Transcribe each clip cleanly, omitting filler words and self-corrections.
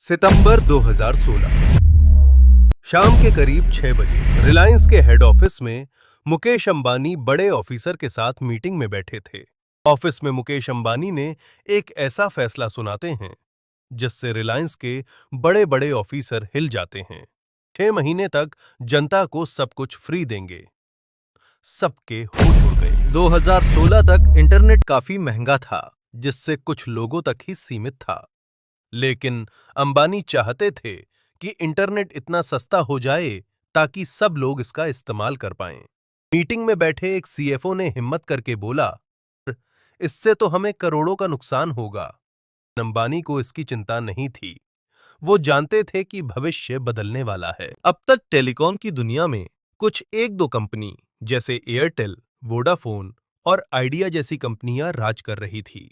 सितंबर 2016 शाम के करीब 6 बजे रिलायंस के हेड ऑफिस में मुकेश अंबानी बड़े ऑफिसर के साथ मीटिंग में बैठे थे। ऑफिस में मुकेश अंबानी ने एक ऐसा फैसला सुनाते हैं जिससे रिलायंस के बड़े बड़े ऑफिसर हिल जाते हैं। 6 महीने तक जनता को सब कुछ फ्री देंगे। सबके होश उड़ गए। 2016 तक इंटरनेट काफी महंगा था, जिससे कुछ लोगों तक ही सीमित था। लेकिन अंबानी चाहते थे कि इंटरनेट इतना सस्ता हो जाए ताकि सब लोग इसका इस्तेमाल कर पाएं। मीटिंग में बैठे एक सीएफओ ने हिम्मत करके बोला, इससे तो हमें करोड़ों का नुकसान होगा। अंबानी को इसकी चिंता नहीं थी। वो जानते थे कि भविष्य बदलने वाला है। अब तक टेलीकॉम की दुनिया में कुछ एक दो कंपनी जैसे एयरटेल, वोडाफोन और आइडिया जैसी कंपनियां राज कर रही थी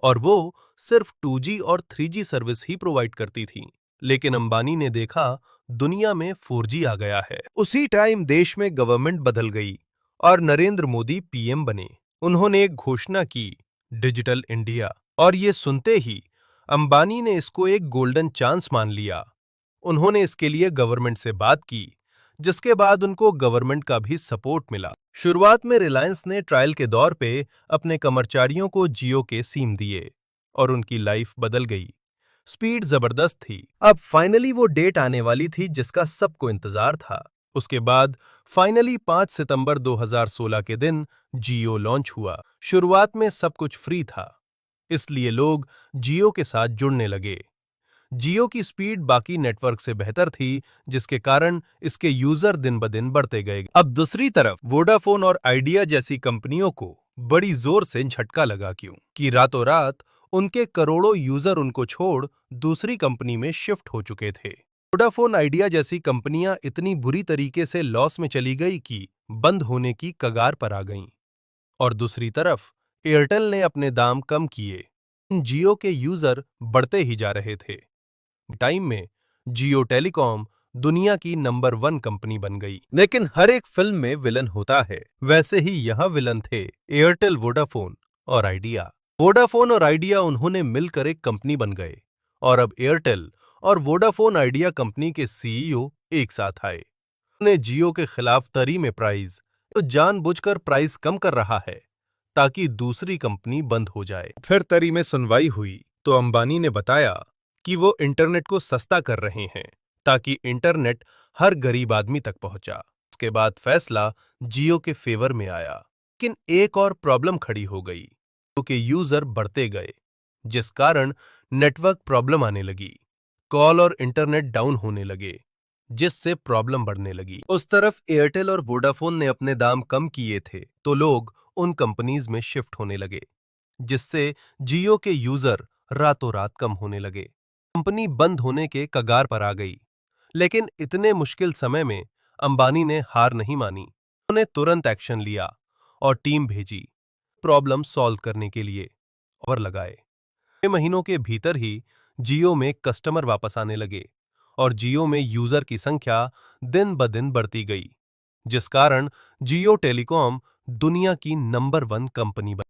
और वो सिर्फ 2G और 3G सर्विस ही प्रोवाइड करती थीं। लेकिन अंबानी ने देखा दुनिया में 4G आ गया है। उसी टाइम देश में गवर्नमेंट बदल गई और नरेंद्र मोदी पीएम बने। उन्होंने एक घोषणा की, डिजिटल इंडिया, और ये सुनते ही अंबानी ने इसको एक गोल्डन चांस मान लिया। उन्होंने इसके लिए गवर्नमेंट से बात की, जिसके बाद उनको गवर्नमेंट का भी सपोर्ट मिला। शुरुआत में रिलायंस ने ट्रायल के दौर पे अपने कर्मचारियों को जियो के सिम दिए और उनकी लाइफ बदल गई। स्पीड जबरदस्त थी। अब फाइनली वो डेट आने वाली थी जिसका सबको इंतजार था। उसके बाद फाइनली 5 सितंबर 2016 के दिन जियो लॉन्च हुआ। शुरुआत में सब कुछ फ्री था, इसलिए लोग जियो के साथ जुड़ने लगे। जियो की स्पीड बाकी नेटवर्क से बेहतर थी, जिसके कारण इसके यूजर दिन ब दिन बढ़ते गए। अब दूसरी तरफ वोडाफोन और आइडिया जैसी कंपनियों को बड़ी जोर से झटका लगा, क्यों कि रातों रात उनके करोड़ों यूजर उनको छोड़ दूसरी कंपनी में शिफ्ट हो चुके थे। वोडाफोन आइडिया जैसी कंपनियां इतनी बुरी तरीके से लॉस में चली गई कि बंद होने की कगार पर आ गईं। और दूसरी तरफ एयरटेल ने अपने दाम कम किए। जियो के यूजर बढ़ते ही जा रहे थे। टाइम में जियो टेलीकॉम दुनिया की नंबर 1 कंपनी बन गई। लेकिन हर एक फिल्म में विलन होता है, वैसे ही यहाँ विलन थे एयरटेल, वोडाफोन और आइडिया। वोडाफोन और आइडिया उन्होंने मिलकर एक कंपनी बन गए और अब एयरटेल और वोडाफोन आइडिया कंपनी के सीईओ एक साथ आए। उन्होंने जियो के खिलाफ तरी में प्राइस तो जानबूझकर प्राइस कम कर रहा है ताकि दूसरी कंपनी बंद हो जाए। फिर तरी में सुनवाई हुई तो अंबानी ने बताया कि वो इंटरनेट को सस्ता कर रहे हैं ताकि इंटरनेट हर गरीब आदमी तक पहुंचा। इसके बाद फैसला जियो के फेवर में आया। लेकिन एक और प्रॉब्लम खड़ी हो गई, क्योंकि यूजर बढ़ते गए, जिस कारण नेटवर्क प्रॉब्लम आने लगी। कॉल और इंटरनेट डाउन होने लगे, जिससे प्रॉब्लम बढ़ने लगी। उस तरफ एयरटेल और वोडाफोन ने अपने दाम कम किए थे तो लोग उन कंपनीज में शिफ्ट होने लगे, जिससे जियो के यूजर रातों रात कम होने लगे। कंपनी बंद होने के कगार पर आ गई। लेकिन इतने मुश्किल समय में अंबानी ने हार नहीं मानी। उन्होंने तुरंत एक्शन लिया और टीम भेजी प्रॉब्लम सॉल्व करने के लिए और लगाए। 6 महीनों के भीतर ही जियो में कस्टमर वापस आने लगे और जियो में यूजर की संख्या दिन ब दिन बढ़ती गई, जिस कारण जियो टेलीकॉम दुनिया की नंबर 1 कंपनी बनी।